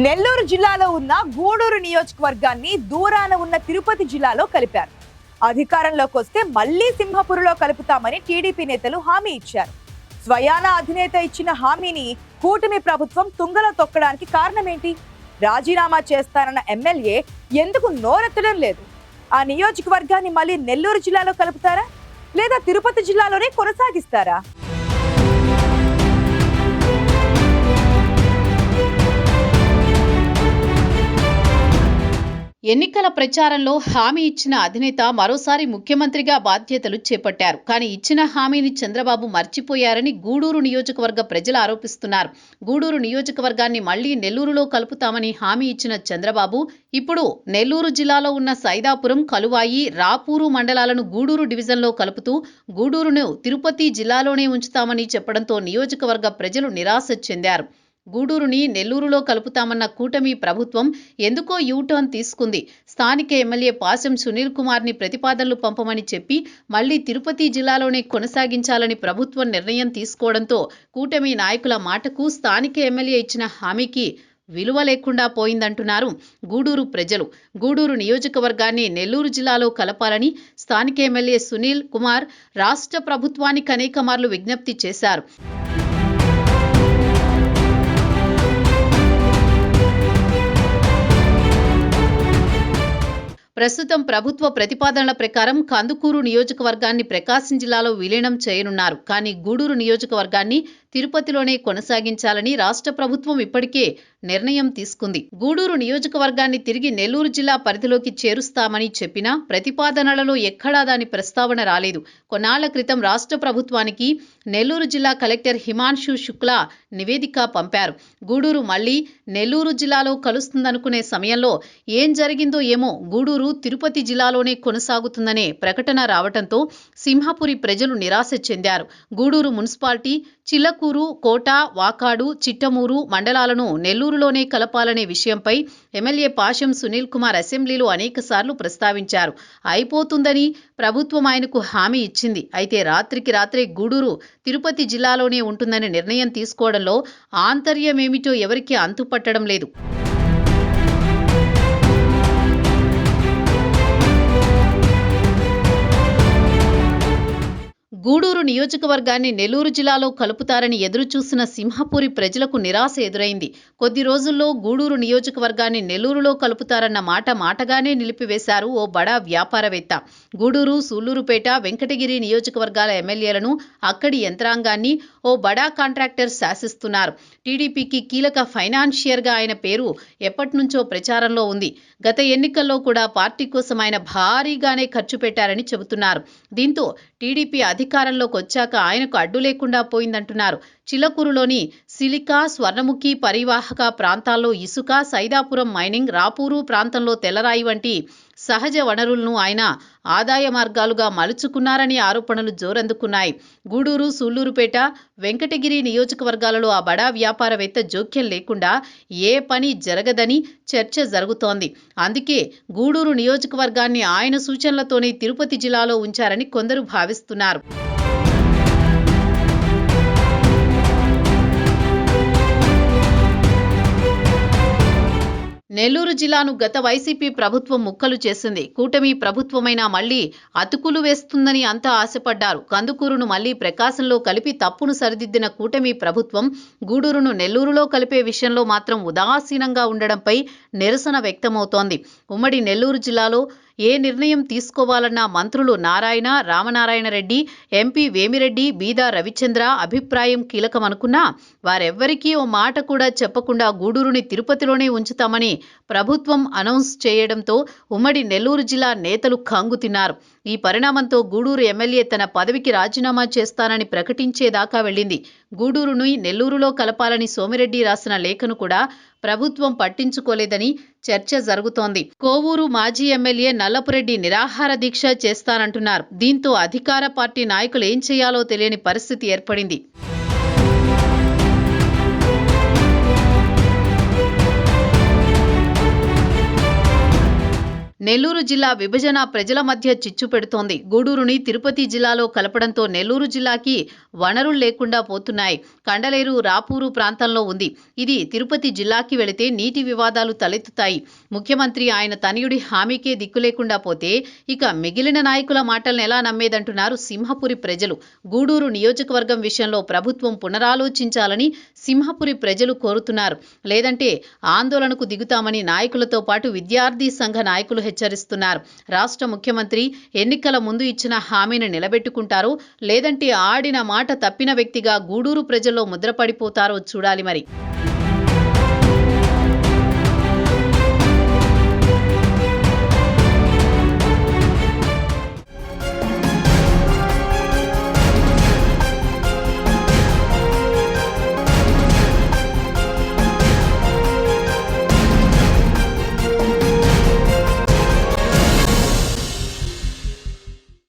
నెల్లూరు జిల్లాలో ఉన్న గూడూరు నియోజకవర్గాన్ని దూరాన ఉన్న తిరుపతి జిల్లాలో కలిపారు. అధికారంలోకి వస్తే మళ్లీ సింహపురిలో కలుపుతామని టీడీపీ నేతలు హామీ ఇచ్చారు. స్వయాన అధినేత ఇచ్చిన హామీని కూటమి ప్రభుత్వం తుంగలో తొక్కడానికి కారణమేంటి? రాజీనామా చేస్తానన్న ఎమ్మెల్యే ఎందుకు నోరెత్తడం లేదు? ఆ నియోజకవర్గాన్ని మళ్లీ నెల్లూరు జిల్లాలో కలుపుతారా లేదా తిరుపతి జిల్లాలోనే కొనసాగిస్తారా? ఎన్నికల ప్రచారంలో హామీ ఇచ్చిన అధినేత మరోసారి ముఖ్యమంత్రిగా బాధ్యతలు చేపట్టారు. కానీ ఇచ్చిన హామీని చంద్రబాబు మర్చిపోయారని గూడూరు నియోజకవర్గ ప్రజలు ఆరోపిస్తున్నారు. గూడూరు నియోజకవర్గాన్ని మళ్లీ నెల్లూరులో కలుపుతామని హామీ ఇచ్చిన చంద్రబాబు ఇప్పుడు నెల్లూరు జిల్లాలో ఉన్న సైదాపురం, కలువాయి, రాపూరు మండలాలను గూడూరు డివిజన్లో కలుపుతూ గూడూరును తిరుపతి జిల్లాలోనే ఉంచుతామని చెప్పడంతో నియోజకవర్గ ప్రజలు నిరాశ చెందారు. గూడూరుని నెల్లూరులో కలుపుతామన్న కూటమి ప్రభుత్వం ఎందుకో యూటర్న్ తీసుకుంది. స్థానిక ఎమ్మెల్యే పాశం సునీల్ కుమార్ని ప్రతిపాదనలు పంపమని చెప్పి మళ్లీ తిరుపతి జిల్లాలోనే కొనసాగించాలని ప్రభుత్వం నిర్ణయం తీసుకోవడంతో కూటమి నాయకుల మాటకు స్థానిక ఎమ్మెల్యే ఇచ్చిన హామీకి విలువ లేకుండా పోయిందంటున్నారు గూడూరు ప్రజలు. గూడూరు నియోజకవర్గాన్ని నెల్లూరు జిల్లాలో కలపాలని స్థానిక ఎమ్మెల్యే సునీల్ కుమార్ రాష్ట్ర ప్రభుత్వానికి అనేక మార్లు విజ్ఞప్తి చేశారు. ప్రస్తుతం ప్రభుత్వ ప్రతిపాదనల ప్రకారం కందుకూరు నియోజకవర్గాన్ని ప్రకాశం జిల్లాలో విలీనం చేయనున్నారు. కానీ గూడూరు నియోజకవర్గాన్ని తిరుపతిలోనే కొనసాగించాలని రాష్ట్ర ప్రభుత్వం ఇప్పటికే నిర్ణయం తీసుకుంది. గూడూరు నియోజకవర్గాన్ని తిరిగి నెల్లూరు జిల్లా పరిధిలోకి చేరుస్తామని చెప్పినా ప్రతిపాదనలలో ఎక్కడా దాని ప్రస్తావన రాలేదు. కొన్నాళ్ల క్రితం రాష్ట్ర ప్రభుత్వానికి నెల్లూరు జిల్లా కలెక్టర్ హిమాంశు శుక్లా నివేదిక పంపారు. గూడూరు మళ్లీ నెల్లూరు జిల్లాలో కలుస్తుందనుకునే సమయంలో ఏం జరిగిందో ఏమో గూడూరు తిరుపతి జిల్లాలోనే కొనసాగుతుందనే ప్రకటన రావడంతో సింహపురి ప్రజలు నిరాశ చెందారు. గూడూరు మున్సిపాలిటీ చిల్లకూరు, కోట, వాకాడు, చిట్టమూరు మండలాలను నెల్లూరులోనే కలపాలనే విషయంపై ఎమ్మెల్యే పాశం సునీల్ కుమార్ అసెంబ్లీలో అనేకసార్లు ప్రస్తావించారు. అయిపోతుందని ప్రభుత్వం ఆయనకు హామీ ఇచ్చింది. అయితే రాత్రికి రాత్రే గూడూరు తిరుపతి జిల్లాలోనే ఉంటుందనే నిర్ణయం తీసుకోవడంలో ఆంతర్యమేమిటో ఎవరికీ అంతుపట్టడం లేదు. గూడూరు నియోజకవర్గాన్ని నెల్లూరు జిల్లాలో కలుపుతారని ఎదురుచూసిన సింహపురి ప్రజలకు నిరాశ ఎదురైంది. కొద్ది రోజుల్లో గూడూరు నియోజకవర్గాన్ని నెల్లూరులో కలుపుతారన్న మాటగానే నిలిపివేశారు ఓ బడా వ్యాపారవేత్త. గూడూరు, సూళ్లూరుపేట, వెంకటగిరి నియోజకవర్గాల ఎమ్మెల్యేలను, అక్కడి యంత్రాంగాన్ని ఓ బడా కాంట్రాక్టర్ శాసిస్తున్నారు. టీడీపీకి కీలక ఫైనాన్షియర్గా ఆయన పేరు ఎప్పటినుంచో ప్రచారంలో ఉంది. గత ఎన్నికల్లో కూడా పార్టీ కోసం ఆయన భారీగానే ఖర్చు పెట్టారని చెబుతున్నారు. దీంతో టీడీపీ అధికారంలోకి వచ్చాక ఆయనకు అడ్డు లేకుండా పోయిందంటున్నారు. చిలకూరులోని సిలికా, స్వర్ణముఖి పరివాహక ప్రాంతాల్లో ఇసుక, సైదాపురం మైనింగ్, రాపూరు ప్రాంతంలో తెల్లరాయి వంటి సహజ వనరులను ఆయన ఆదాయ మార్గాలుగా మలుచుకున్నారని ఆరోపణలు జోరందుకున్నాయి. గూడూరు, సూళ్లూరుపేట, వెంకటగిరి నియోజకవర్గాలలో ఆ బడా వ్యాపారవేత్త జోక్యం లేకుండా ఏ పని జరగదని చర్చ జరుగుతోంది. అందుకే గూడూరు నియోజకవర్గాన్ని ఆయన సూచనలతోనే తిరుపతి జిల్లాలో ఉంచారని కొందరు భావిస్తున్నారు. నెల్లూరు జిల్లాను గత వైసీపీ ప్రభుత్వం ముక్కలు చేసింది. కూటమి ప్రభుత్వమైనా మళ్లీ అతుకులు వేస్తుందని అంతా ఆశపడ్డారు. కందుకూరును మళ్లీ ప్రకాశంలో కలిపి తప్పును సరిదిద్దిన కూటమి ప్రభుత్వం గూడూరును నెల్లూరులో కలిపే విషయంలో మాత్రం ఉదాసీనంగా ఉండడంపై నిరసన వ్యక్తమవుతోంది. ఉమ్మడి నెల్లూరు జిల్లాలో ఏ నిర్ణయం తీసుకోవాలన్నా మంత్రులు నారాయణ, రామనారాయణ రెడ్డి, ఎంపీ వేమిరెడ్డి, బీదా రవిచంద్ర అభిప్రాయం కీలకమనుకున్నా వారెవ్వరికీ ఓ మాట కూడా చెప్పకుండా గూడూరుని తిరుపతిలోనే ఉంచుతామని ప్రభుత్వం అనౌన్స్ చేయడంతో ఉమ్మడి నెల్లూరు జిల్లా నేతలు కంగుతిన్నారు. ఈ పరిణామంతో గూడూరు ఎమ్మెల్యే తన పదవికి రాజీనామా చేస్తానని ప్రకటించేదాకా వెళ్ళింది. గూడూరుని నెల్లూరులో కలపాలని సోమిరెడ్డి రాసిన లేఖను కూడా ప్రభుత్వం పట్టించుకోలేదని చర్చ జరుగుతోంది. కోవూరు మాజీ ఎమ్మెల్యే నల్లపురెడ్డి నిరాహార దీక్ష చేస్తానంటున్నారు. దీంతో అధికార పార్టీ నాయకులు ఏం చేయాలో తెలియని పరిస్థితి ఏర్పడింది. నెల్లూరు జిల్లా విభజన ప్రజల మధ్య చిచ్చు పెడుతోంది. గూడూరుని తిరుపతి జిల్లాలో కలపడంతో నెల్లూరు జిల్లాకి వనరులు లేకుండా పోతున్నాయి. కండలేరు, రాపూరు ప్రాంతంలో ఉంది. ఇది తిరుపతి జిల్లాకి వెళితే నీటి వివాదాలు తలెత్తుతాయి. ముఖ్యమంత్రి ఆయన తనయుడి హామీకే దిక్కు లేకుండా పోతే ఇక మిగిలిన నాయకుల మాటలను ఎలా నమ్మేదంటున్నారు సింహపురి ప్రజలు. గూడూరు నియోజకవర్గం విషయంలో ప్రభుత్వం పునరాలోచించాలని సింహపురి ప్రజలు కోరుతున్నారు. లేదంటే ఆందోళనకు దిగుతామని నాయకులతో పాటు విద్యార్థి సంఘ నాయకులు హెచ్చరిస్తున్నారు. రాష్ట్ర ముఖ్యమంత్రి ఎన్నికల ముందు ఇచ్చిన హామీని నిలబెట్టుకుంటారో లేదంటే ఆడిన మాట తప్పిన వ్యక్తిగా గూడూరు ప్రజల్లో ముద్రపడిపోతారో చూడాలి మరి.